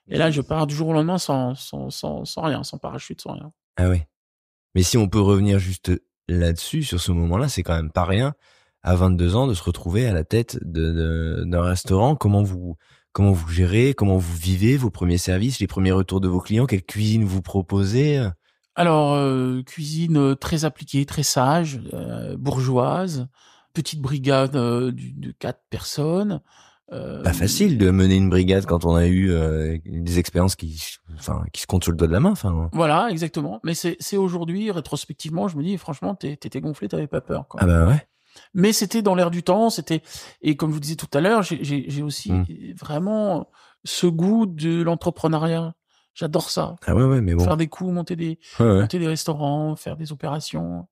Et là, je pars du jour au lendemain sans rien, sans parachute, sans rien. Ah ouais. Mais si on peut revenir juste là-dessus, sur ce moment-là, c'est quand même pas rien. À 22 ans, de se retrouver à la tête d'un restaurant. Comment vous gérez, comment vous vivez vos premiers services, les premiers retours de vos clients, quelle cuisine vous proposez? Alors, cuisine très appliquée, très sage, bourgeoise, petite brigade de 4 personnes. Pas facile de mener une brigade quand on a eu des expériences qui se comptent sur le doigt de la main. Enfin, Voilà, exactement. Mais c'est aujourd'hui, rétrospectivement, je me dis, franchement, t'étais gonflé, t'avais pas peur, quoi. ah bah ouais. Mais c'était dans l'air du temps, et comme je vous disais tout à l'heure, j'ai aussi Mm. vraiment ce goût de l'entrepreneuriat. J'adore ça. Ah ouais, ouais, mais bon. Faire des coups, Ouais, ouais. monter des restaurants, faire des opérations.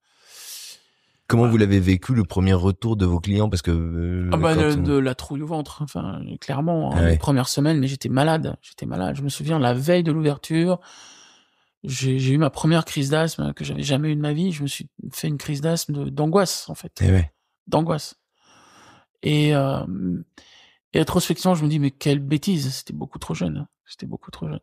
Comment vous Voilà. l'avez vécu le premier retour de vos clients? Parce que Ah bah quand de on... la trouille au ventre, enfin clairement, Ah hein, les ouais. premières semaines, mais j'étais malade, j'étais malade. Je me souviens la veille de l'ouverture, j'ai eu ma première crise d'asthme que j'avais jamais eu de ma vie. Je me suis fait une crise d'angoisse en fait, Eh ouais. d'angoisse. Et, euh, et rétrospectivement, je me dis mais quelle bêtise, c'était beaucoup trop jeune, c'était beaucoup trop jeune,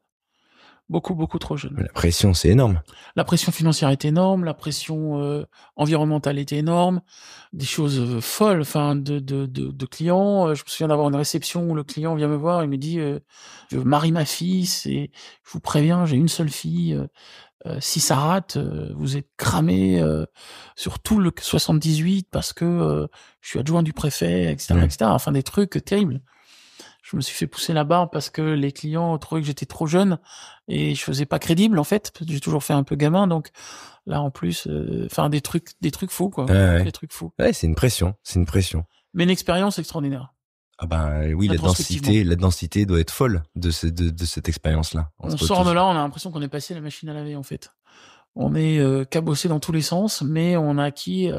beaucoup trop jeune. La pression, c'est énorme. La pression financière est énorme, la pression environnementale était énorme, des choses folles, enfin de clients. Je me souviens d'avoir une réception où le client vient me voir et me dit je marie ma fille, je vous préviens, j'ai une seule fille. Si ça rate, vous êtes cramé sur tout le 78 parce que je suis adjoint du préfet, etc., Mm. etc. Enfin des trucs terribles. Je me suis fait pousser la barre parce que les clients trouvaient que j'étais trop jeune et je faisais pas crédible en fait. J'ai toujours fait un peu gamin, donc là en plus, enfin des trucs fous Ah quoi, ouais. des trucs fous. Ouais, c'est une pression. C'est une pression. Mais une expérience extraordinaire, Ah ben oui, rétrospectivement. la densité doit être folle de cette expérience-là. On On se sort de retrouve. là, on a l'impression qu'on est passé à la machine à laver en fait. On est cabossé dans tous les sens, mais on a acquis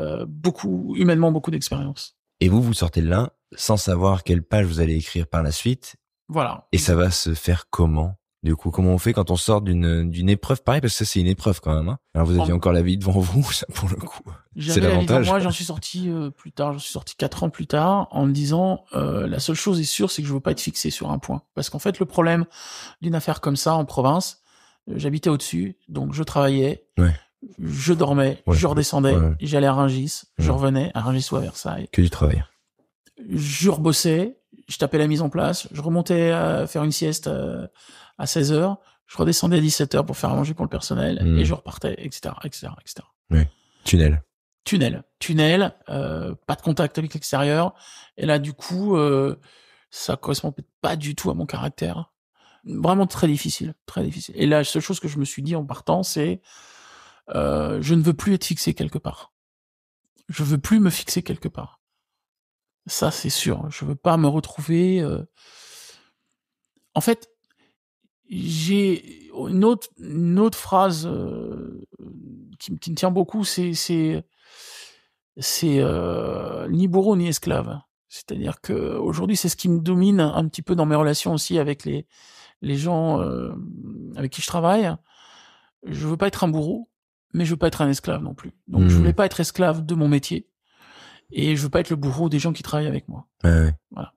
humainement beaucoup d'expérience. Et vous sortez de là sans savoir quelle page vous allez écrire par la suite. Voilà, Et ça va exactement. se faire comment? Du coup, comment on fait quand on sort d'une épreuve pareille? Parce que ça, c'est une épreuve quand même, hein. Alors vous aviez En- encore la vie devant vous, ça pour le coup. C'est J'avais la vie devant l'avantage. moi, j'en suis sorti plus tard, j'en suis sorti 4 ans plus tard, en me disant la seule chose est sûre, c'est que je veux pas être fixé sur un point. Parce qu'en fait, le problème d'une affaire comme ça en province, j'habitais au-dessus, donc je travaillais, Ouais, je dormais, ouais, je redescendais, ouais. j'allais à Rungis, je Mm. revenais à Rungis ou à Versailles, Que du travail. je rebossais, je tapais la mise en place, je remontais à faire une sieste à 16h, je redescendais à 17h pour faire à manger pour le personnel, et Mm. je repartais, etc., etc., etc. Ouais. Tunnel. Tunnel, pas de contact avec l'extérieur. Et là, du coup, ça correspond pas du tout à mon caractère. Vraiment très difficile, très difficile. Et la seule chose que je me suis dit en partant, c'est je ne veux plus être fixé quelque part. Je veux plus me fixer quelque part. Ça, c'est sûr. Je veux pas me retrouver. En fait, j'ai une autre phrase qui me tient beaucoup, c'est ni bourreau ni esclave. C'est-à-dire que aujourd'hui, c'est ce qui me domine un petit peu dans mes relations aussi avec les gens avec qui je travaille. Je veux pas être un bourreau, mais je veux pas être un esclave non plus. Donc je voulais Mm. pas être esclave de mon métier et je veux pas être le bourreau des gens qui travaillent avec moi. Ouais, ouais. Voilà.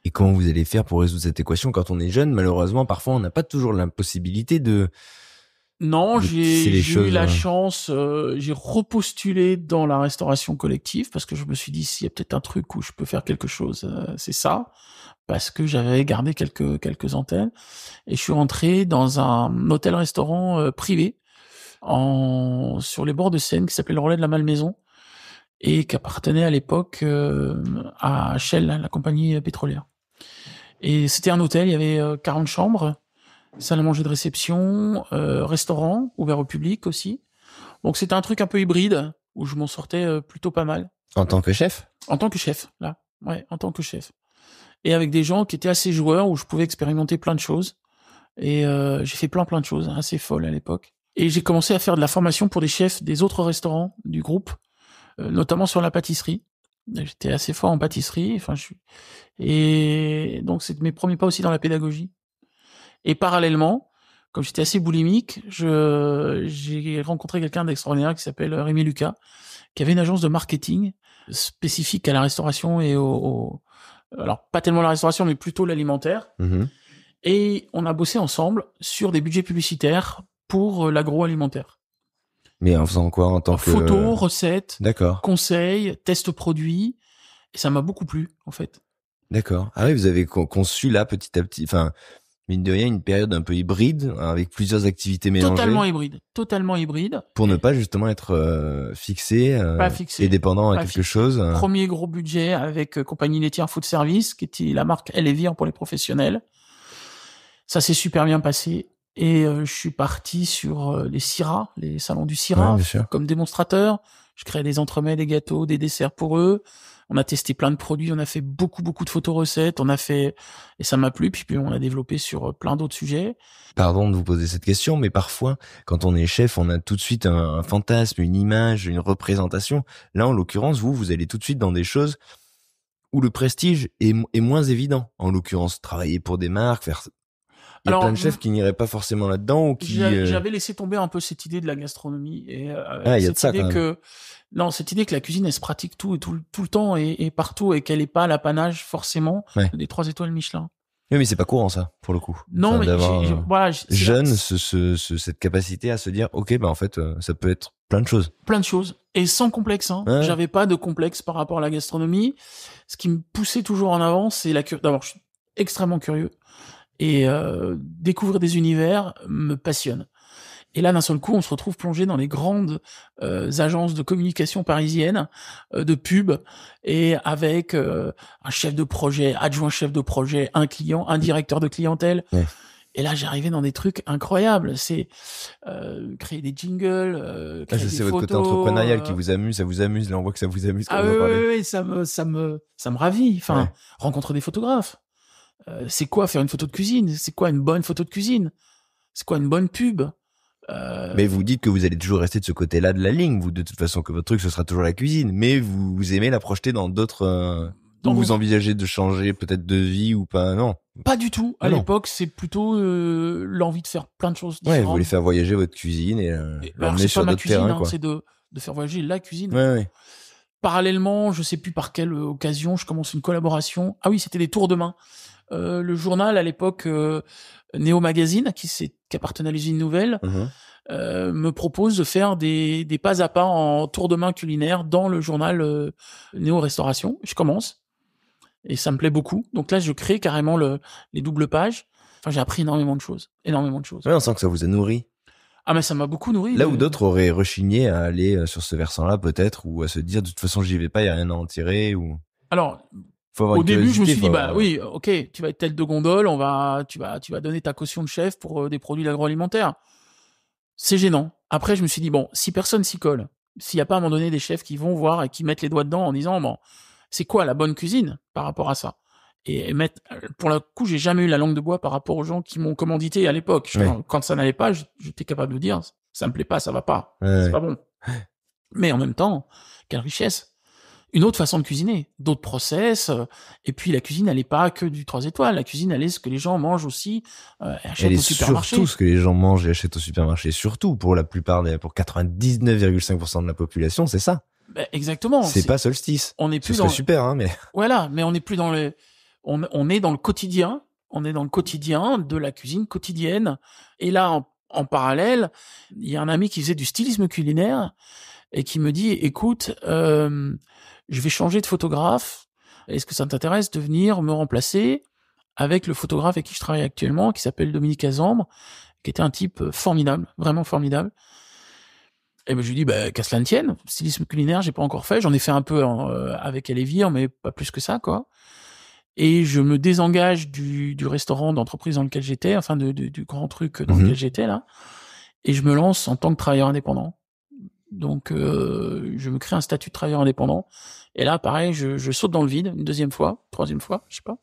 Et comment vous allez faire pour résoudre cette équation quand on est jeune? Malheureusement, parfois, on n'a pas toujours la possibilité Non, de tisser les j'ai eu choses. la chance, j'ai repostulé dans la restauration collective parce que je me suis dit s'il y a peut-être un truc où je peux faire quelque chose, c'est ça, parce que j'avais gardé quelques antennes et je suis rentré dans un hôtel-restaurant privé sur les bords de Seine qui s'appelait le Relais de la Malmaison et qui appartenait à l'époque à Shell, la compagnie pétrolière. Et c'était un hôtel, il y avait 40 chambres, salle à manger de réception, restaurant ouvert au public aussi. Donc c'était un truc un peu hybride où je m'en sortais plutôt pas mal En tant que chef? en tant que chef là. Ouais, en tant que chef. Et avec des gens qui étaient assez joueurs où je pouvais expérimenter plein de choses. Et j'ai fait plein de choses assez folles à l'époque. Et j'ai commencé à faire de la formation pour des chefs des autres restaurants du groupe, notamment sur la pâtisserie. J'étais assez fort en pâtisserie. Et donc c'est mes premiers pas aussi dans la pédagogie. Et parallèlement, comme j'étais assez boulimique, j'ai rencontré quelqu'un d'extraordinaire qui s'appelle Rémi Lucas, qui avait une agence de marketing spécifique à la restauration et alors pas tellement la restauration, mais plutôt l'alimentaire. Mhm. Et on a bossé ensemble sur des budgets publicitaires pour l'agroalimentaire. Mais en faisant quoi en tant que... Photos, recettes, D'accord. conseils, tests produits. Et ça m'a beaucoup plu, en fait. D'accord. Ah oui, vous avez conçu là petit à petit, enfin, mine de rien, une période un peu hybride, avec plusieurs activités mélangées. Totalement hybride. Pour ne pas justement être fixé, pas fixé et dépendant à quelque fixé. chose. Premier gros budget avec Compagnie laitière Food Service, qui était la marque Elevir pour les professionnels. Ça s'est super bien passé. Et je suis parti sur les CIRA, les salons du CIRA, comme démonstrateur. Je créais des entremets, des gâteaux, des desserts pour eux. On a testé plein de produits, on a fait beaucoup de photos recettes, et ça m'a plu, puis on a développé sur plein d'autres sujets. Pardon de vous poser cette question, mais parfois, quand on est chef, on a tout de suite un fantasme, une image, une représentation. Là, en l'occurrence, vous allez tout de suite dans des choses où le prestige est moins évident. En l'occurrence, travailler pour des marques, faire... Il y a plein de chefs qui n'iraient pas forcément là-dedans ou qui... J'avais laissé tomber un peu cette idée de la gastronomie et il y a de ça, cette idée que la cuisine elle se pratique tout le temps et partout et qu'elle est pas l'apanage forcément des 3 étoiles Michelin. Oui, mais c'est pas courant ça pour le coup. Non, mais voilà, jeune cette capacité à se dire ok, bah en fait ça peut être plein de choses et sans complexe. J'avais pas de complexe par rapport à la gastronomie. Ce qui me poussait toujours en avant, c'est d'abord je suis extrêmement curieux. Et découvrir des univers me passionne. Et là, d'un seul coup, on se retrouve plongé dans les grandes agences de communication parisiennes, de pub, et avec un chef de projet, adjoint chef de projet, un client, un directeur de clientèle. Ouais. Et là, j'arrivais dans des trucs incroyables. C'est créer des jingles, créer des c'est photos. Votre côté entrepreneurial qui vous amuse, ça vous amuse. Là, on voit que ça vous amuse. Ah oui, ça me ravit. Enfin, rencontrer des photographes. C'est quoi faire une photo de cuisine? C'est quoi une bonne photo de cuisine? C'est quoi une bonne pub? Mais vous dites que vous allez toujours rester de ce côté-là de la ligne, vous, de toute façon, que votre truc, ce sera toujours la cuisine, mais vous aimez la projeter dans d'autres... vous envisagez de changer peut-être de vie ou pas? Non. Pas du tout. À l'époque, c'est plutôt l'envie de faire plein de choses différentes. Ouais, vous voulez faire voyager votre cuisine et l'emmener sur d'autres terrains, quoi. C'est de faire voyager la cuisine. Ouais. Parallèlement, je sais plus par quelle occasion, je commence une collaboration. Ah oui, c'était des tours de main. Le journal à l'époque Néo Magazine qui appartenait à l'usine Nouvelle me propose de faire des pas à pas en tour de main culinaire dans le journal Néo Restauration. Je commence et ça me plaît beaucoup. Donc là je crée carrément les doubles pages. Enfin j'ai appris énormément de choses. Ouais, on sent que ça vous a nourri. Ah mais ça m'a beaucoup nourri. Là où d'autres auraient rechigné à aller sur ce versant-là peut-être, ou à se dire de toute façon j'y vais pas, il y a rien à en tirer, ou... Alors au début, je me suis dit, oui, ok, tu vas être tête de gondole, tu vas donner ta caution de chef pour des produits d'agroalimentaire. C'est gênant. Après, je me suis dit, bon, si personne s'y colle, s'il n'y a pas à un moment donné des chefs qui vont voir et qui mettent les doigts dedans en disant, bon, c'est quoi la bonne cuisine par rapport à ça? Et pour le coup, j'ai jamais eu la langue de bois par rapport aux gens qui m'ont commandité à l'époque. Quand ça n'allait pas, j'étais capable de dire, ça me plaît pas, ça va pas, c'est pas bon. Mais en même temps, quelle richesse! Une autre façon de cuisiner, d'autres process, et puis la cuisine, elle est pas que du 3 étoiles, la cuisine, elle est ce que les gens mangent aussi, achètent au supermarché. Surtout ce que les gens mangent et achètent au supermarché, surtout pour la plupart pour 99,5% de la population, c'est ça. Exactement. C'est pas Solstice. On est plus dans super, hein, mais. Voilà, mais on est plus dans on est dans le quotidien, de la cuisine quotidienne, et là, en parallèle, il y a un ami qui faisait du stylisme culinaire, et qui me dit, écoute, je vais changer de photographe. Est-ce que ça t'intéresse de venir me remplacer avec le photographe avec qui je travaille actuellement, qui s'appelle Dominique Azambre, qui était un type formidable, vraiment formidable. Et ben je lui dis, qu'à cela ne tienne, stylisme culinaire, j'ai pas encore fait. J'en ai fait un peu avec Elevir, mais pas plus que ça, quoi. Et je me désengage du restaurant d'entreprise dans lequel j'étais, enfin du grand truc dans lequel j'étais là, et je me lance en tant que travailleur indépendant. Donc, je me crée un statut de travailleur indépendant. Et là, pareil, je saute dans le vide une deuxième fois, troisième fois, je sais pas.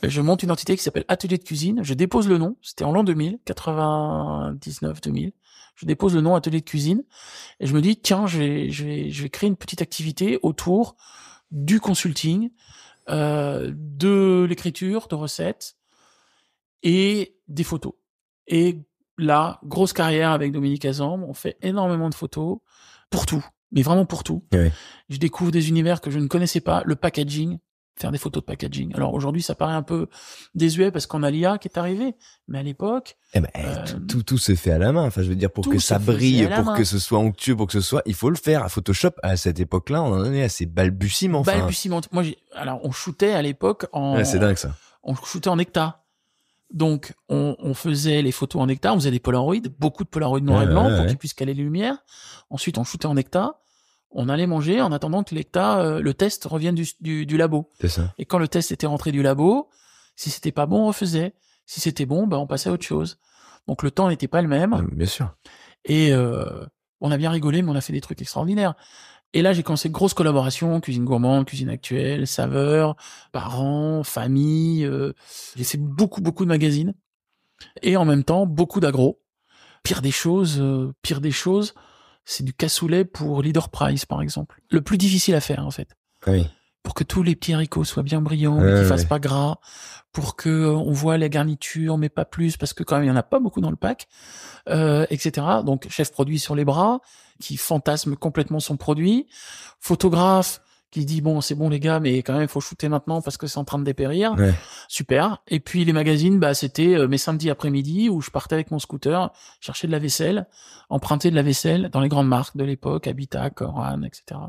Je monte une entité qui s'appelle Atelier de cuisine. Je dépose le nom. C'était en l'an 2000, 99-2000. Je dépose le nom Atelier de cuisine. Et je me dis, tiens, je vais créer une petite activité autour du consulting, de l'écriture de recettes et des photos. Et là, grosse carrière avec Dominique Azambre, on fait énormément de photos pour tout, mais vraiment pour tout. Oui. Je découvre des univers que je ne connaissais pas, le packaging, faire des photos de packaging. Alors aujourd'hui, ça paraît un peu désuet parce qu'on a l'IA qui est arrivé, mais à l'époque, tout se fait à la main. Enfin, je veux dire, pour que ça brille, pour que ce soit onctueux, pour que ce soit, il faut le faire. À Photoshop, à cette époque-là, on en est à ses balbutiements. Moi, alors, on shootait à l'époque c'est dingue ça. On shootait en hectares. Donc, on faisait les photos en hectares, on faisait des Polaroids, beaucoup de Polaroids noir et blanc pour qu'ils puissent caler les lumières. Ensuite, on shootait en hectares. On allait manger en attendant que le test revienne du labo. C'est ça. Et quand le test était rentré du labo, si c'était pas bon, on refaisait. Si c'était bon, on passait à autre chose. Donc le temps n'était pas le même. Bien sûr. Et on a bien rigolé, mais on a fait des trucs extraordinaires. Et là, j'ai commencé de grosses collaborations, Cuisine Gourmande, Cuisine Actuelle, Saveurs, Parents, Famille. J'ai fait beaucoup de magazines. Et en même temps, beaucoup d'agro. Pire des choses, c'est du cassoulet pour Leader Price, par exemple. Le plus difficile à faire, en fait. Oui. Pour que tous les petits haricots soient bien brillants, mais qu'ils fassent pas gras. Pour que on voit les garnitures, mais pas plus, parce que quand même, il y en a pas beaucoup dans le pack, etc. Donc, chef produit sur les bras, qui fantasme complètement son produit. Photographe, qui dit bon, c'est bon les gars, mais quand même, il faut shooter maintenant parce que c'est en train de dépérir. Ouais. Super. Et puis les magazines, c'était mes samedis après-midi où je partais avec mon scooter, chercher de la vaisselle, emprunter de la vaisselle dans les grandes marques de l'époque, Habitat, Coran, etc.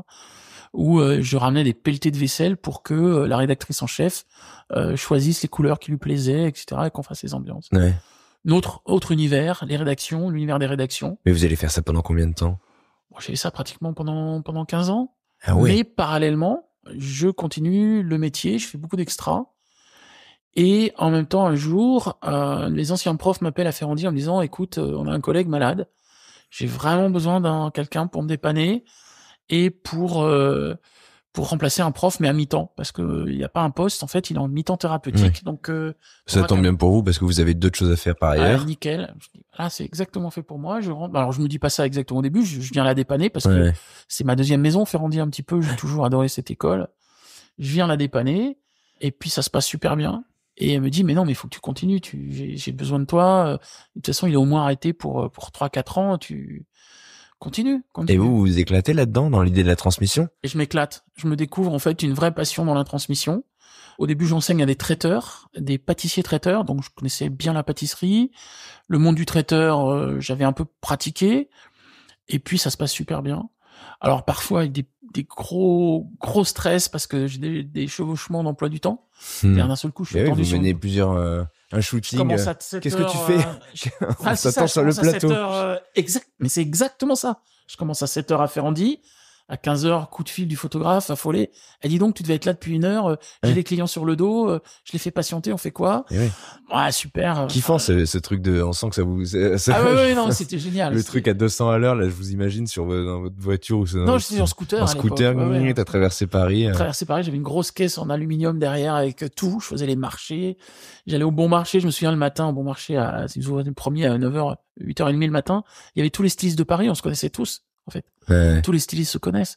Où je ramenais des pelletés de vaisselle pour que la rédactrice en chef choisisse les couleurs qui lui plaisaient, etc. et qu'on fasse les ambiances. Ouais. Notre autre univers, les rédactions, l'univers des rédactions. Mais vous allez faire ça pendant combien de temps? Bon, j'ai fait ça pratiquement pendant 15 ans. Ah ouais. Mais parallèlement, je continue le métier, je fais beaucoup d'extras. Et en même temps, un jour, les anciens profs m'appellent à Ferrandi en me disant « Écoute, on a un collègue malade, j'ai vraiment besoin d'un quelqu'un pour me dépanner et pour remplacer un prof, mais à mi-temps, parce que il n'y a pas un poste, en fait, il est en mi-temps thérapeutique. » Donc ça tombe bien pour vous parce que vous avez d'autres choses à faire par ailleurs. Nickel. Je dis, là, c'est exactement fait pour moi. Je rentre. Alors, je me dis pas ça exactement au début. Je viens la dépanner parce que c'est ma deuxième maison, Ferrandi un petit peu. J'ai toujours adoré cette école. Je viens la dépanner et puis ça se passe super bien. Et elle me dit, mais non, mais il faut que tu continues. J'ai besoin de toi. De toute façon, il est au moins arrêté pour 3-4 ans. Tu continue. Et vous vous éclatez là-dedans, dans l'idée de la transmission? Et je m'éclate. Je me découvre, en fait, une vraie passion dans la transmission. Au début, j'enseigne à des traiteurs, des pâtissiers traiteurs, donc je connaissais bien la pâtisserie. Le monde du traiteur, j'avais un peu pratiqué. Et puis, ça se passe super bien. Alors, parfois, avec des gros stress parce que j'ai des chevauchements d'emploi du temps. D'un seul coup, je suis tendu. Vous menez plusieurs, un shooting. Qu'est-ce que tu fais? On s'attend sur le plateau. Mais c'est exactement ça. Je commence à 7h à Ferrandi. À 15h, coup de fil du photographe, affolé. Elle dit donc, tu devais être là depuis 1 heure, j'ai les clients sur le dos, je les fais patienter, on fait quoi? Ouais, super. Kiffant, ce truc on sent que ça vous... non, c'était génial. Le truc à 200 à l'heure, là, je vous imagine dans votre voiture ou non, j'étais en scooter. En scooter, t'as traversé Paris. J'avais une grosse caisse en aluminium derrière avec tout, je faisais les marchés. J'allais au bon marché, je me souviens le matin, au bon marché, si vous le premier à 9h, 8h30 le matin, il y avait tous les stylistes de Paris, on se connaissait tous. En fait, tous les stylistes se connaissent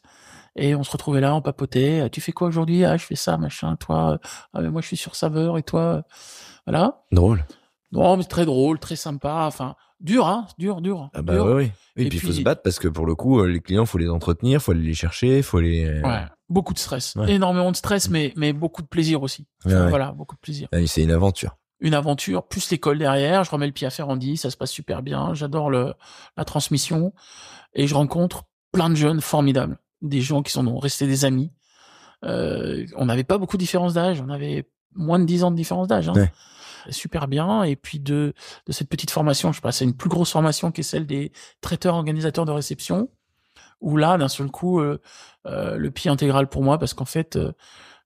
et on se retrouvait là, on papotait. Tu fais quoi aujourd'hui? Ah, je fais ça, machin. Toi, mais moi je suis sur Saveur et toi, voilà. Drôle. Non, mais très drôle, très sympa. Enfin, dur, hein, dur. Ah bah dur. Oui. Et puis il faut se battre parce que pour le coup, les clients, faut les entretenir, faut aller les chercher, faut les. Ouais, beaucoup de stress, énormément de stress, mais beaucoup de plaisir aussi. Voilà, beaucoup de plaisir. C'est une aventure. Une aventure, plus l'école derrière. Je remets le pied à Ferrandi, ça se passe super bien. J'adore la transmission. Et je rencontre plein de jeunes formidables, des gens qui sont restés des amis. On n'avait pas beaucoup de différence d'âge, on avait moins de 10 ans de différence d'âge. Super bien. Et puis de cette petite formation, je passe à une plus grosse formation qui est celle des traiteurs organisateurs de réception, où là, d'un seul coup, le pied intégral pour moi, parce qu'en fait,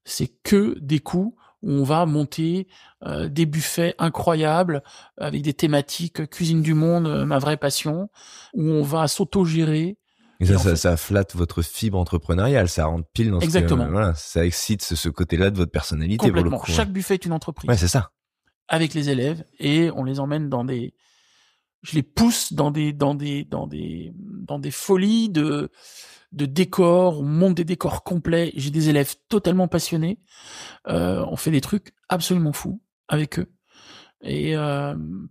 c'est que des coups où on va monter des buffets incroyables avec des thématiques cuisine du monde, ma vraie passion, où on va s'auto-gérer. Et ça flatte votre fibre entrepreneuriale, ça rentre pile dans Exactement. Ça excite ce côté-là de votre personnalité. Complètement. Pour le coup, Chaque buffet est une entreprise. Ouais, c'est ça. Avec les élèves, et on les emmène je les pousse dans des folies de décors, on monte des décors complets. J'ai des élèves totalement passionnés. On fait des trucs absolument fous avec eux. Et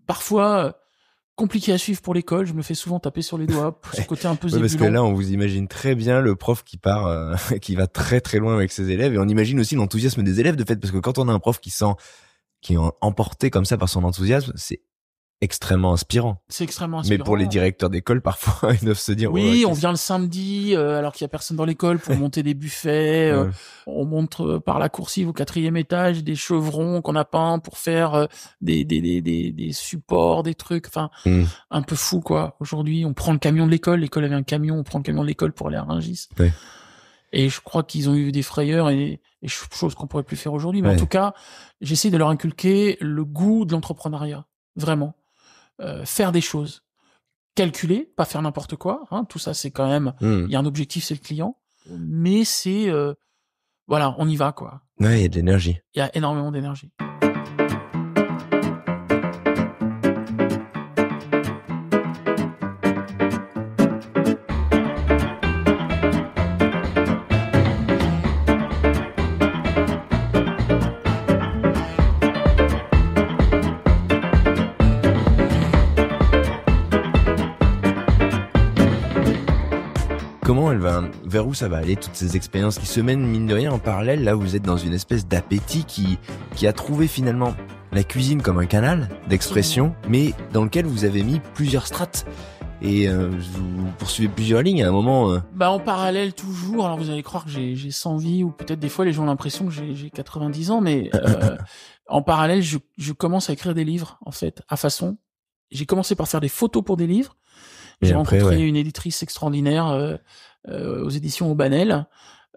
parfois, compliqué à suivre pour l'école. Je me fais souvent taper sur les doigts pour ce côté un peu zébulon. Parce que là, on vous imagine très bien le prof qui part, qui va très très loin avec ses élèves, et on imagine aussi l'enthousiasme des élèves, de fait, parce que quand on a un prof qui est emporté comme ça par son enthousiasme, c'est extrêmement inspirant. C'est extrêmement inspirant. Mais pour les directeurs d'école, parfois, ils doivent se dire... Oui, on vient le samedi, alors qu'il y a personne dans l'école pour monter des buffets. On monte par la coursive au 4e étage des chevrons qu'on a peints pour faire des supports, des trucs. Enfin, un peu fou, quoi. Aujourd'hui, on prend le camion de l'école. L'école avait un camion. On prend le camion de l'école pour aller à Rungis. Ouais. Et je crois qu'ils ont eu des frayeurs et choses qu'on pourrait plus faire aujourd'hui. Mais en tout cas, j'essaie de leur inculquer le goût de l'entrepreneuriat. Vraiment. Faire des choses. Calculer, pas faire n'importe quoi. Hein, tout ça, c'est quand même... Il y a un objectif, c'est le client. Mais c'est... voilà, on y va, quoi. Ouais, il y a de l'énergie. Il y a énormément d'énergie. Vers où ça va aller, toutes ces expériences qui se mènent, mine de rien, en parallèle? Là, vous êtes dans une espèce d'appétit qui a trouvé finalement la cuisine comme un canal d'expression, mais dans lequel vous avez mis plusieurs strates. Et vous poursuivez plusieurs lignes à un moment. En parallèle toujours. Alors vous allez croire que j'ai 100 vies, ou peut-être des fois les gens ont l'impression que j'ai 90 ans, mais en parallèle, je commence à écrire des livres, en fait, à façon. J'ai commencé par faire des photos pour des livres. J'ai rencontré une éditrice extraordinaire aux éditions Aubanel,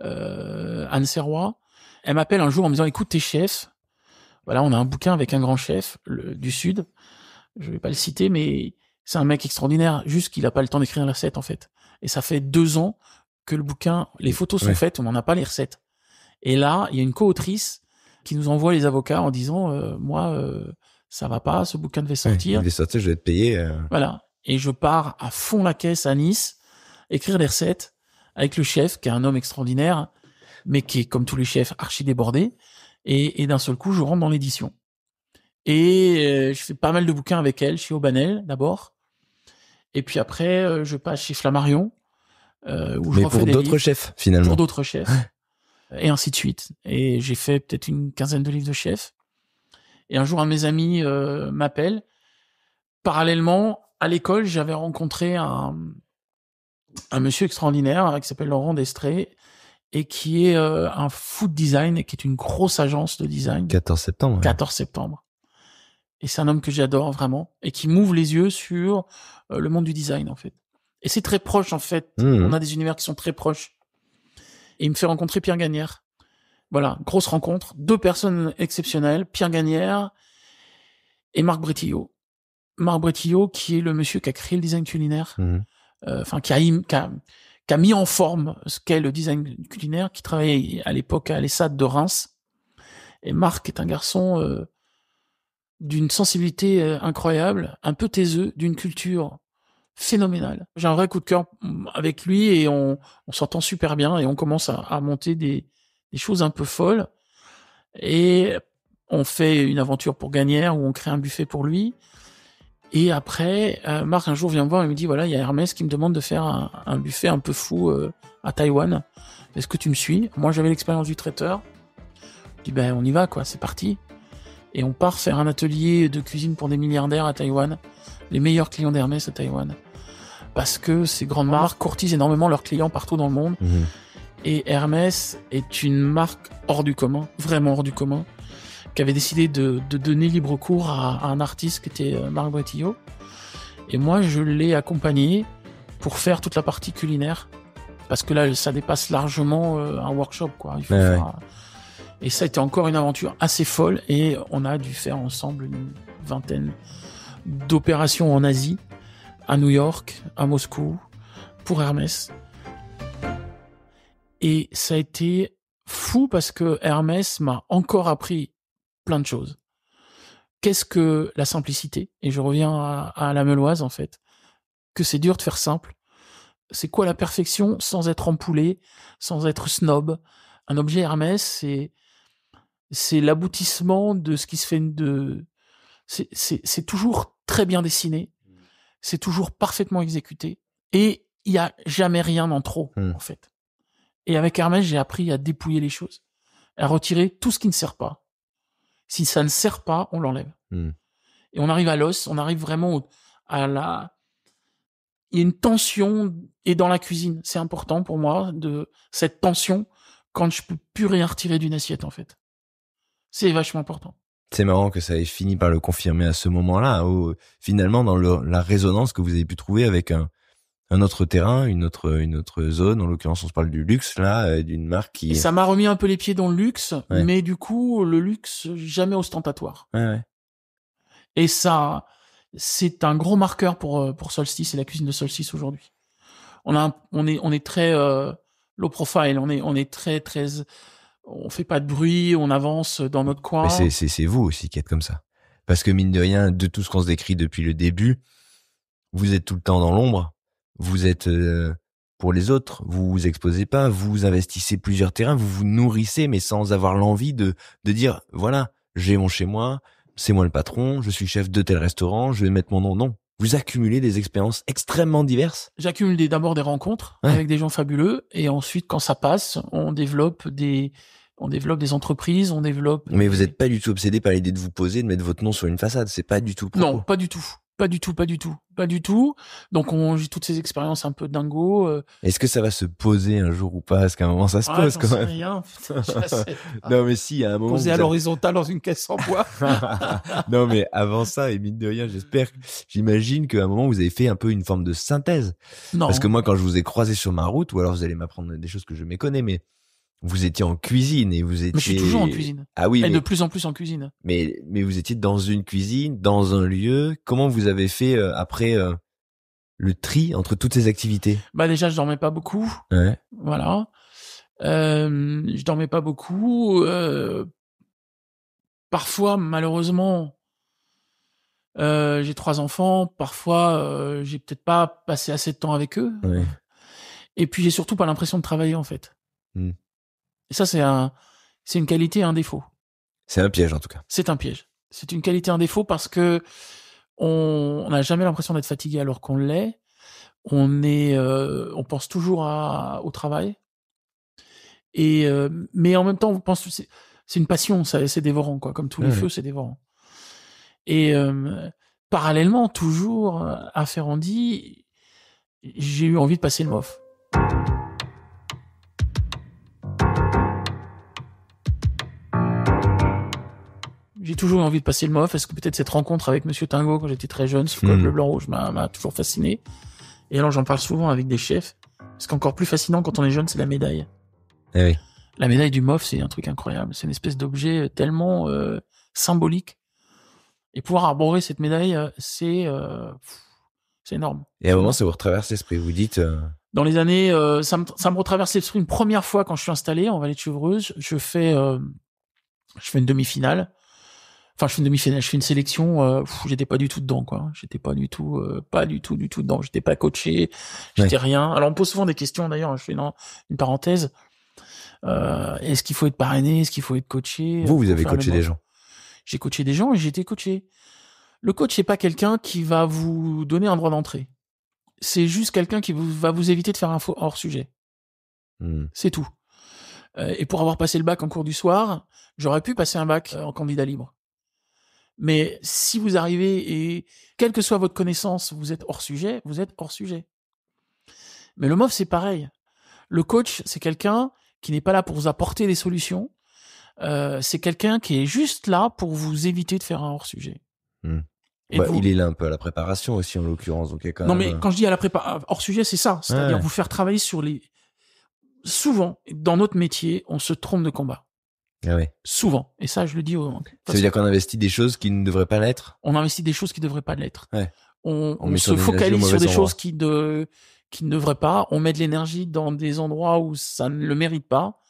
Anne Serrois. Elle m'appelle un jour en me disant, écoute, t'es chef. Voilà, on a un bouquin avec un grand chef du Sud. Je vais pas le citer, mais c'est un mec extraordinaire. Juste qu'il a pas le temps d'écrire la recette, en fait. Et ça fait 2 ans que le bouquin, les photos sont faites, on n'en a pas les recettes. Et là, il y a une co-autrice qui nous envoie les avocats en disant, ça va pas, ce bouquin devait sortir. Il devait sortir, je vais te payer. Voilà. Et je pars à fond la caisse à Nice, écrire des recettes avec le chef, qui est un homme extraordinaire, mais qui est, comme tous les chefs, archi débordé. Et d'un seul coup, je rentre dans l'édition. Et je fais pas mal de bouquins avec elle, chez Aubanel, d'abord. Et puis après, je passe chez Flammarion, où je refais pour d'autres chefs, finalement. Pour d'autres chefs. Et ainsi de suite. Et j'ai fait peut-être une 15aine de livres de chefs. Et un jour, un de mes amis m'appelle. Parallèlement, à l'école, j'avais rencontré un monsieur extraordinaire qui s'appelle Laurent Destré et qui est un food design, qui est une grosse agence de design. 14 septembre. 14 septembre. Et c'est un homme que j'adore vraiment et qui m'ouvre les yeux sur le monde du design, en fait. Et c'est très proche, en fait. On a des univers qui sont très proches. Et il me fait rencontrer Pierre Gagnère. Voilà, grosse rencontre. 2 personnes exceptionnelles, Pierre Gagnère et Marc Bretillot. Marc Bretillot, qui est le monsieur qui a créé le design culinaire, qui a mis en forme ce qu'est le design culinaire, qui travaillait à l'époque à l'ESSAD de Reims. Et Marc est un garçon d'une sensibilité incroyable, un peu taiseux, d'une culture phénoménale. J'ai un vrai coup de cœur avec lui et on s'entend super bien et on commence à monter des choses un peu folles. Et on fait une aventure pour Gagnère où on crée un buffet pour lui. Et après, Marc un jour vient me voir et me dit, voilà, il y a Hermès qui me demande de faire un buffet un peu fou à Taïwan. Est-ce que tu me suis? Moi, j'avais l'expérience du traiteur. Je dis, on y va, quoi, c'est parti. Et on part faire un atelier de cuisine pour des milliardaires à Taïwan. Les meilleurs clients d'Hermès à Taïwan. Parce que ces grandes marques courtisent énormément leurs clients partout dans le monde. Et Hermès est une marque hors du commun, vraiment hors du commun, qui avait décidé de donner libre cours à un artiste qui était Marc Bretillot. Et moi, je l'ai accompagné pour faire toute la partie culinaire. Parce que là, ça dépasse largement un workshop, quoi. Il faut faire... Et ça a été encore une aventure assez folle. Et on a dû faire ensemble une 20aine d'opérations en Asie, à New York, à Moscou, pour Hermès. Et ça a été fou parce que Hermès m'a encore appris plein de choses. Qu'est-ce que la simplicité? Et je reviens à la Meuloise, en fait. Que c'est dur de faire simple. C'est quoi la perfection sans être ampoulé, sans être snob? Un objet Hermès, c'est l'aboutissement de ce qui se fait c'est toujours très bien dessiné. c'est toujours parfaitement exécuté et il y a jamais rien en trop, en fait. Et avec Hermès, j'ai appris à dépouiller les choses, à retirer tout ce qui ne sert pas. Si ça ne sert pas, on l'enlève. Et on arrive à l'os, on arrive vraiment à la... Il y a une tension, et dans la cuisine, c'est important pour moi, de cette tension, quand je peux plus rien retirer d'une assiette, en fait. C'est vachement important. C'est marrant que ça ait fini par le confirmer à ce moment-là, où finalement, dans la résonance que vous avez pu trouver avec un autre terrain, une autre zone, en l'occurrence, on se parle du luxe, là, d'une marque qui... Et ça m'a remis un peu les pieds dans le luxe, mais du coup, le luxe, jamais ostentatoire. Ouais. Et ça, c'est un gros marqueur pour Solstice et la cuisine de Solstice aujourd'hui. On est très low profile, on est très on fait pas de bruit, on avance dans notre coin. Mais c'est vous aussi qui êtes comme ça. Parce que mine de rien, de tout ce qu'on se décrit depuis le début, vous êtes tout le temps dans l'ombre, vous êtes pour les autres, vous vous exposez pas, vous investissez plusieurs terrains, vous vous nourrissez, mais sans avoir l'envie de dire, voilà, j'ai mon chez moi, c'est moi le patron, je suis chef de tel restaurant, je vais mettre mon nom. Non. Vous accumulez des expériences extrêmement diverses. J'accumule d'abord des rencontres avec des gens fabuleux, et ensuite, quand ça passe, on développe des entreprises, Mais vous n'êtes pas du tout obsédé par l'idée de vous poser, de mettre votre nom sur une façade. C'est pas du tout le propos. Non, pas du tout. Donc, j'ai toutes ces expériences un peu dingo. Est-ce que ça va se poser un jour ou pas? Est-ce qu'à un moment ça se pose quand même? Rien. Non, mais si, à un moment. Posé à l'horizontale dans une caisse en bois. Non, mais avant ça, et mine de rien, j'imagine qu'à un moment vous avez fait un peu une forme de synthèse. Non. Parce que moi, quand je vous ai croisé sur ma route, ou alors vous allez m'apprendre des choses que je méconnais, mais vous étiez en cuisine et vous étiez... Mais je suis toujours en cuisine. Ah oui. Et de plus en plus en cuisine. Mais vous étiez dans une cuisine, dans un lieu. Comment vous avez fait après le tri entre toutes ces activités? Bah déjà, je dormais pas beaucoup. Ouais. Voilà. Je dormais pas beaucoup. Parfois, malheureusement, j'ai 3 enfants. Parfois, j'ai peut-être pas passé assez de temps avec eux. Ouais. Et puis, j'ai surtout pas l'impression de travailler, en fait. Et ça, c'est une qualité et un défaut. C'est un piège, en tout cas. C'est un piège. C'est une qualité et un défaut parce que on n'a jamais l'impression d'être fatigué alors qu'on l'est. On pense toujours au travail. Mais en même temps, on pense, c'est une passion, c'est dévorant, quoi. Comme tous les feux, c'est dévorant. Et parallèlement, toujours à Ferrandi, j'ai eu envie de passer le MOF. J'ai toujours eu envie de passer le MOF. Est-ce que peut-être cette rencontre avec Monsieur Tingo quand j'étais très jeune, ce col bleu blanc rouge m'a toujours fasciné. Et alors j'en parle souvent avec des chefs. Ce qui est encore plus fascinant quand on est jeune, c'est la médaille. Eh oui. La médaille du MOF, c'est un truc incroyable. C'est une espèce d'objet tellement symbolique. Et pouvoir arborer cette médaille, c'est énorme. Et à un moment, ça vous retraverse l'esprit. Vous dites... Dans les années, ça me retraverse l'esprit une première fois quand je suis installé en Vallée de Chevreuse. Je fais une demi-finale. Enfin, je fais une sélection. J'étais pas du tout dedans, quoi. J'étais pas du tout dedans. J'étais pas coaché. J'étais rien. Alors, on me pose souvent des questions. D'ailleurs, je fais une parenthèse. Est-ce qu'il faut être parrainé? Est-ce qu'il faut être coaché? Vous avez coaché des gens? J'ai coaché des gens et j'ai été coaché. Le coach, c'est pas quelqu'un qui va vous donner un droit d'entrée. C'est juste quelqu'un qui va vous éviter de faire un hors sujet. C'est tout. Et pour avoir passé le bac en cours du soir, j'aurais pu passer un bac en candidat libre. Mais si vous arrivez et quelle que soit votre connaissance, vous êtes hors sujet, vous êtes hors sujet. Mais le MOF, c'est pareil. Le coach, c'est quelqu'un qui n'est pas là pour vous apporter des solutions. C'est quelqu'un qui est juste là pour vous éviter de faire un hors sujet. Il est là un peu à la préparation aussi, en l'occurrence. Donc, quand non, même... mais quand je dis à la hors sujet, c'est ça. C'est-à-dire vous faire travailler sur souvent, dans notre métier, on se trompe de combat. Ah ouais. Souvent. Et ça, je le dis aux gens. Ça veut dire qu'on investit des choses qui ne devraient pas l'être? On investit des choses qui ne devraient pas l'être. Ouais. On se focalise sur des choses qui ne devraient pas. On met de l'énergie dans des endroits où ça ne le mérite pas.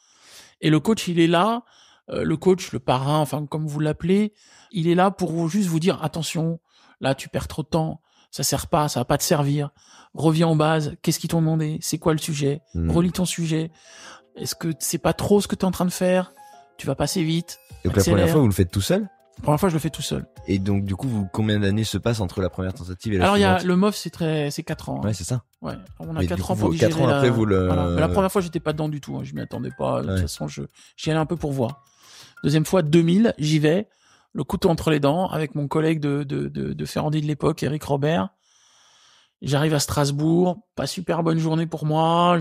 Et le coach, il est là. Le coach, le parrain, enfin, comme vous l'appelez, il est là pour juste vous dire, attention, là, tu perds trop de temps. Ça sert pas, ça va pas te servir. Reviens en base. Qu'est-ce qu'ils t'ont demandé? C'est quoi le sujet? Relis ton sujet. Est-ce que c'est pas trop ce que tu es en train de faire? Tu vas passer vite. Donc la première fois, vous le faites tout seul? La première fois, je le fais tout seul. Et donc, du coup, combien d'années se passent entre la première tentative et la Alors, suivante? le MOF, c'est 4 ans. Ouais, c'est ça. Ouais. On a Mais 4 du ans coup, pour digérer 4 ans après, vous le... Voilà. Mais la première fois, j'étais pas dedans du tout. Hein. Je m'y attendais pas. De toute façon, j'y allais un peu pour voir. Deuxième fois, 2000, j'y vais. Le couteau entre les dents avec mon collègue de Ferrandi de l'époque, Eric Robert. J'arrive à Strasbourg. Pas super bonne journée pour moi.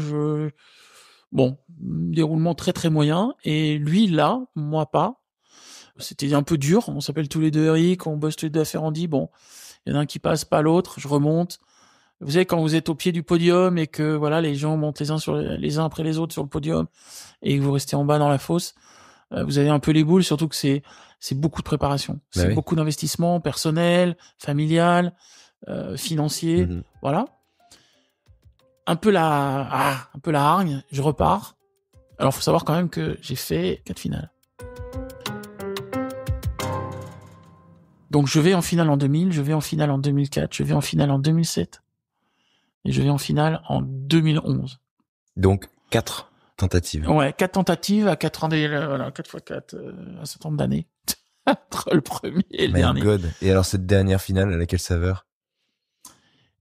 Bon, déroulement très très moyen. Et lui, là, moi pas. C'était un peu dur. On s'appelle tous les deux Eric. On bosse tous les deux à Ferrandi. Bon, il y en a un qui passe, pas l'autre. Je remonte. Vous savez, quand vous êtes au pied du podium et que voilà, les gens montent les uns après les autres sur le podium et que vous restez en bas dans la fosse, vous avez un peu les boules, surtout que c'est beaucoup de préparation. C'est beaucoup d'investissement personnel, familial, financier, voilà. Un peu la hargne, je repars. Alors, faut savoir quand même que j'ai fait 4 finales. Donc, je vais en finale en 2000, je vais en finale en 2004, je vais en finale en 2007. Et je vais en finale en 2011. Donc, 4 tentatives. Ouais, 4 tentatives à 4 ans, voilà, 4 x 4, un certain nombre d'années. Entre le premier et le dernier. God. Et alors, cette dernière finale, elle a quelle saveur?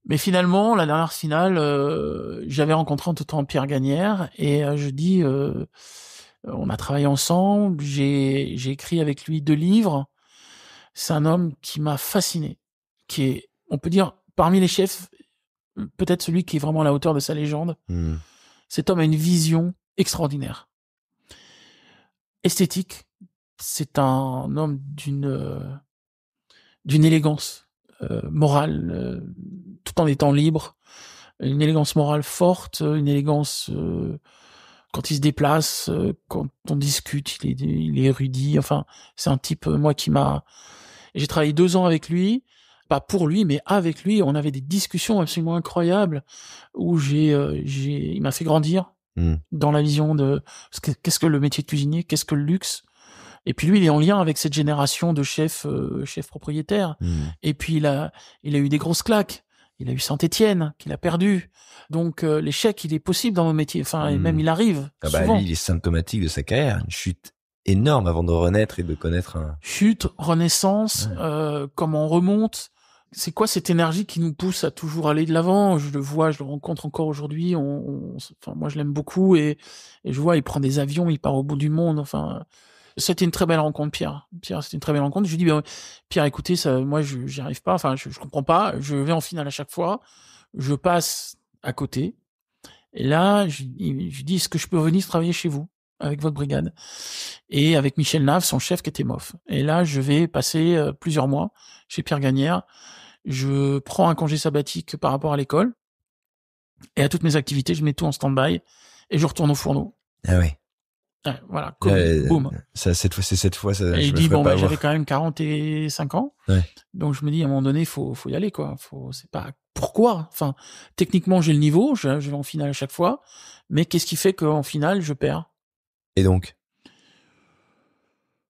Mais finalement, la dernière finale, j'avais rencontré entre-temps Pierre Gagnère et je dis, on a travaillé ensemble, j'ai écrit avec lui 2 livres. C'est un homme qui m'a fasciné, qui est, on peut dire, parmi les chefs, peut-être celui qui est vraiment à la hauteur de sa légende. Cet homme a une vision extraordinaire. Esthétique, c'est un homme d'une élégance morale, tout en étant libre, une élégance morale forte, une élégance quand il se déplace, quand on discute, il est érudit. Enfin, c'est un type moi qui m'a. J'ai travaillé 2 ans avec lui. Pas pour lui, mais avec lui, on avait des discussions absolument incroyables où il m'a fait grandir dans la vision de qu'est-ce que le métier de cuisinier, qu'est-ce que le luxe. Et puis lui, il est en lien avec cette génération de chefs propriétaires. Et puis il a eu des grosses claques. Il a eu Saint-Étienne qu'il a perdu. Donc l'échec, il est possible dans nos métiers. Enfin, et même il arrive. Souvent. Lui, il est symptomatique de sa carrière. Une chute énorme avant de renaître et de connaître un... Chute, renaissance, comment on remonte. C'est quoi cette énergie qui nous pousse à toujours aller de l'avant? Je le vois, je le rencontre encore aujourd'hui. Enfin, moi, je l'aime beaucoup et je vois, il prend des avions, il part au bout du monde. Enfin, c'était une très belle rencontre, Pierre. Pierre, c'était une très belle rencontre. Je lui dis, Pierre, écoutez, ça, moi, j'y arrive pas. Enfin, je comprends pas. Je vais en finale à chaque fois. Je passe à côté. Et là, je dis, est-ce que je peux venir travailler chez vous avec votre brigade et avec Michel Nave, son chef qui était MOF. Et là, je vais passer plusieurs mois chez Pierre Gagnère. Je prends un congé sabbatique par rapport à l'école et à toutes mes activités, je mets tout en stand-by et je retourne au fourneau. Ah ouais. Ouais, voilà, boum. Cette fois, ça, et je je dis, bon, j'avais quand même 45 ans. Ouais. Donc je me dis, à un moment donné, faut y aller, quoi. C'est pas, pourquoi? Enfin, techniquement, j'ai le niveau, je vais en finale à chaque fois. Mais qu'est-ce qui fait qu'en finale, je perds? Et donc?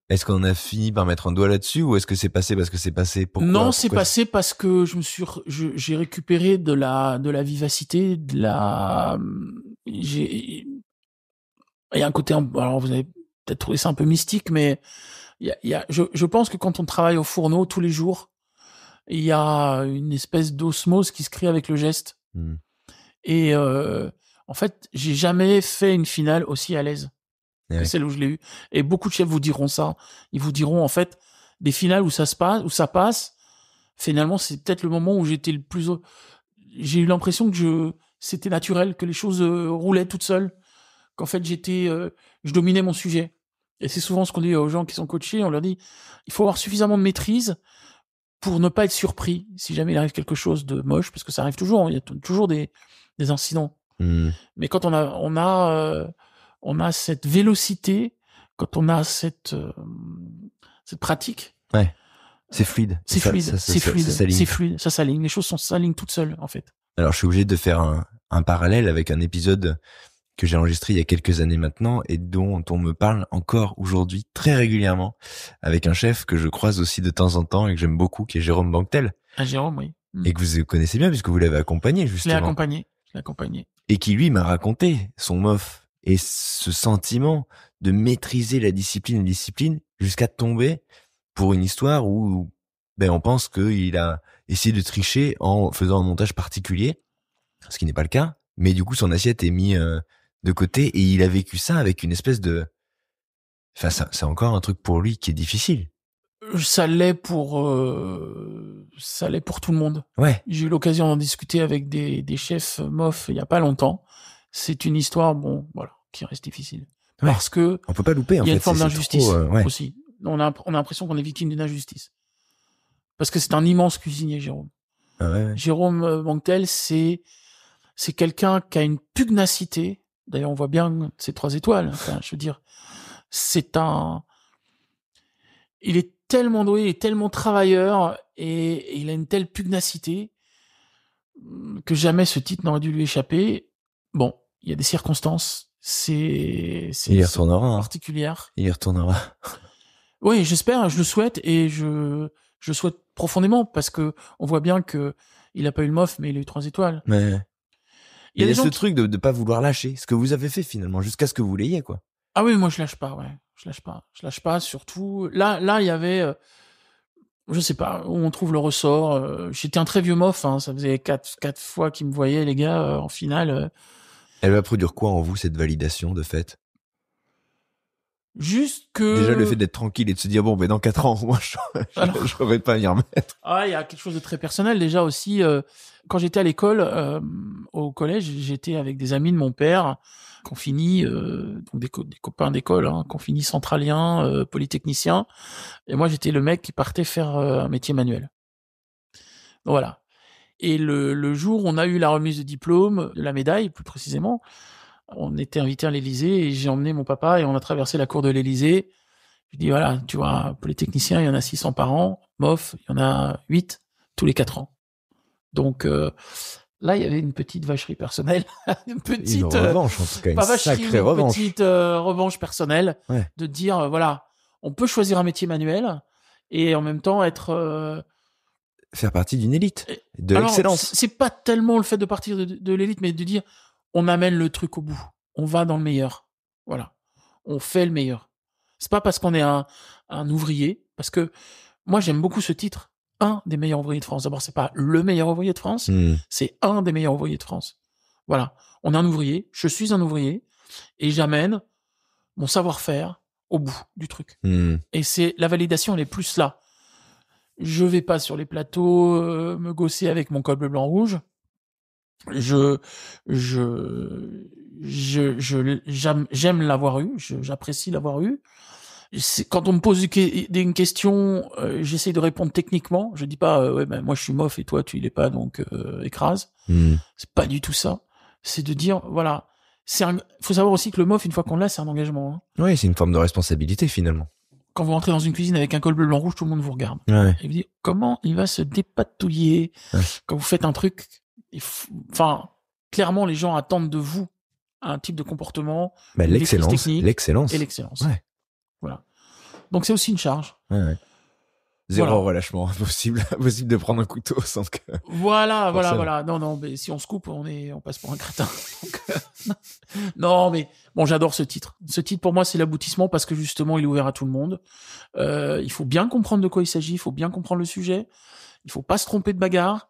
Est-ce qu'on a fini par mettre un doigt là-dessus ou est-ce que c'est passé parce que c'est passé? Pourquoi? Non, c'est passé parce que j'ai récupéré de la vivacité, il y a un côté, alors vous avez peut-être trouvé ça un peu mystique, mais je pense que quand on travaille au fourneau tous les jours, il y a une espèce d'osmose qui se crée avec le geste. Et en fait, j'ai jamais fait une finale aussi à l'aise que celle où je l'ai eu. Et beaucoup de chefs vous diront ça. Ils vous diront, en fait, des finales où ça passe, finalement, c'est peut-être le moment où j'étais le plus... J'ai eu l'impression que c'était naturel, que les choses roulaient toutes seules, qu'en fait, je dominais mon sujet. Et c'est souvent ce qu'on dit aux gens qui sont coachés, on leur dit, il faut avoir suffisamment de maîtrise pour ne pas être surpris si jamais il arrive quelque chose de moche, parce que ça arrive toujours, il y a toujours des incidents. Mais quand on a cette vélocité, quand on a cette pratique. Ouais. C'est fluide. C'est fluide. Ça s'aligne. Les choses s'alignent toutes seules, en fait. Alors, je suis obligé de faire un parallèle avec un épisode que j'ai enregistré il y a quelques années maintenant et dont on me parle encore aujourd'hui très régulièrement avec un chef que je croise aussi de temps en temps et que j'aime beaucoup, qui est Jérôme Banquetel. Ah, Jérôme, oui. Et que vous connaissez bien puisque vous l'avez accompagné, justement. Je l'ai accompagné. Et qui, lui, m'a raconté son MOF et ce sentiment de maîtriser la discipline jusqu'à tomber pour une histoire où on pense qu'il a essayé de tricher en faisant un montage particulier, ce qui n'est pas le cas. Mais du coup, son assiette est mise de côté et il a vécu ça avec une espèce de... Enfin, ça, c'est encore un truc pour lui qui est difficile. Ça l'est pour tout le monde. Ouais. J'ai eu l'occasion d'en discuter avec des chefs MOF il y a pas longtemps. C'est une histoire, qui reste difficile. Ouais. Parce que on peut pas louper, en fait. Il y a une forme d'injustice trop, aussi. On a l'impression qu'on est victime d'une injustice. Parce que c'est un immense cuisinier, Jérôme. Ah ouais. Jérôme Banquetel, c'est quelqu'un qui a une pugnacité. D'ailleurs, on voit bien ces 3 étoiles. Enfin, je veux dire, il est tellement doué, il est tellement travailleur et il a une telle pugnacité que jamais ce titre n'aurait dû lui échapper. Bon, il y a des circonstances, il y retournera, particulières. Il y retournera. Oui, j'espère, je le souhaite et je souhaite profondément parce que on voit bien que il a pas eu le MOF, mais il a eu 3 étoiles. Mais il y a ce truc de pas vouloir lâcher, ce que vous avez fait finalement, jusqu'à ce que vous l'ayez, quoi. Ah oui, moi je lâche pas, ouais. Je lâche pas, surtout. Là, il y avait, je sais pas, où on trouve le ressort. J'étais un très vieux MOF, hein, ça faisait 4 fois qu'ils me voyaient, les gars, en finale. Elle va produire quoi en vous, cette validation, de fait? Juste que... Déjà, le fait d'être tranquille et de se dire, dans 4 ans, moi, je pourrais pas m'y remettre. Ah, il y a quelque chose de très personnel, déjà, aussi. Quand j'étais à l'école, au collège, j'étais avec des amis de mon père, qu'on finit, donc des copains d'école, hein, qu'on finit centralien, polytechnicien. Et moi, j'étais le mec qui partait faire un métier manuel. Donc, voilà. Et le jour où on a eu la remise de diplôme, de la médaille, plus précisément, on était invité à l'Élysée et j'ai emmené mon papa et on a traversé la cour de l'Élysée. Je dis, voilà, tu vois, polytechnicien, il y en a 600 par an. MOF, il y en a 8 tous les 4 ans. Donc, là, il y avait une petite vacherie personnelle. Une revanche, en tout cas, une sacrée revanche. Petite revanche personnelle. Ouais. De dire, voilà, on peut choisir un métier manuel et en même temps être... faire partie d'une élite, de l'excellence. C'est pas tellement le fait de partir de l'élite, mais de dire, on amène le truc au bout. On va dans le meilleur. Voilà. On fait le meilleur. C'est pas parce qu'on est un ouvrier, parce que moi, j'aime beaucoup ce titre. Un des meilleurs ouvriers de France. D'abord, c'est pas le meilleur ouvrier de France, c'est un des meilleurs ouvriers de France. Voilà. On est un ouvrier, je suis un ouvrier, et j'amène mon savoir-faire au bout du truc. Et c'est la validation, elle est plus là. Je vais pas sur les plateaux me gausser avec mon col bleu blanc rouge. J'aime l'avoir eu, j'apprécie l'avoir eu. Quand on me pose une question, j'essaie de répondre techniquement. Je dis pas moi je suis MOF et toi tu l'es pas, donc écrase. C'est pas du tout ça. C'est de dire voilà, faut savoir aussi que le MOF, une fois qu'on l'a, c'est un engagement. Hein. Oui, c'est une forme de responsabilité finalement. Quand vous rentrez dans une cuisine avec un col bleu blanc rouge, tout le monde vous regarde. Ouais. Et vous dit comment il va se dépatouiller quand vous faites un truc. Enfin, clairement, les gens attendent de vous un type de comportement, l'excellence et l'excellence. Ouais. Voilà. Donc c'est aussi une charge. Ouais. Zéro relâchement, impossible de prendre un couteau sans que. Voilà. Non, mais si on se coupe, on passe pour un crétin. Donc, non, mais bon, j'adore ce titre. Ce titre, pour moi, c'est l'aboutissement parce que justement, il est ouvert à tout le monde. Il faut bien comprendre de quoi il s'agit, il faut bien comprendre le sujet. Il faut pas se tromper de bagarre.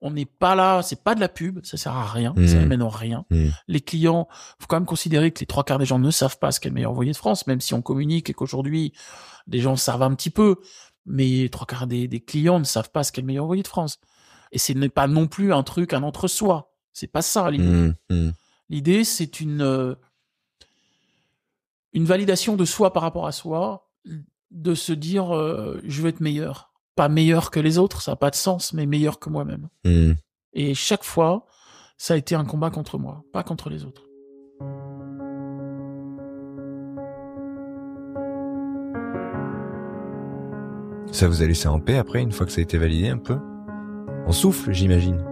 On n'est pas là, c'est pas de la pub, ça sert à rien, ça n'amène en rien. Les clients, faut quand même considérer que les 3/4 des gens ne savent pas ce qu'est le meilleur ouvrier de France, même si on communique et qu'aujourd'hui, des gens savent un petit peu, mais les 3/4 des clients ne savent pas ce qu'est le meilleur ouvrier de France. Et ce n'est pas non plus un truc, un entre-soi. C'est pas ça, l'idée. L'idée, c'est une validation de soi par rapport à soi, de se dire, je veux être meilleur. Pas meilleur que les autres, ça n'a pas de sens, mais meilleur que moi-même. Et chaque fois, ça a été un combat contre moi, pas contre les autres. Ça vous a laissé en paix après, une fois que ça a été validé un peu? On souffle, j'imagine.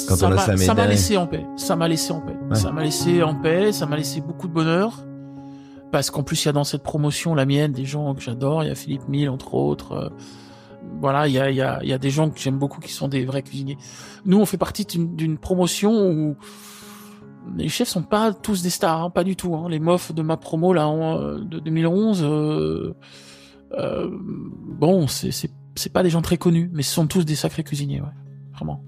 Quand on a sa médaille. Ça m'a laissé en paix. Ça m'a laissé en paix. Ouais. Ça m'a laissé en paix, ça m'a laissé beaucoup de bonheur. Parce qu'en plus, il y a dans cette promotion, la mienne, des gens que j'adore. Il y a Philippe Mille, entre autres. Voilà, il y a des gens que j'aime beaucoup qui sont des vrais cuisiniers. Nous, on fait partie d'une promotion où les chefs sont pas tous des stars, hein, pas du tout. Hein. Les MOF de ma promo là de 2011, Bon, c'est pas des gens très connus, mais ce sont tous des sacrés cuisiniers, ouais, vraiment.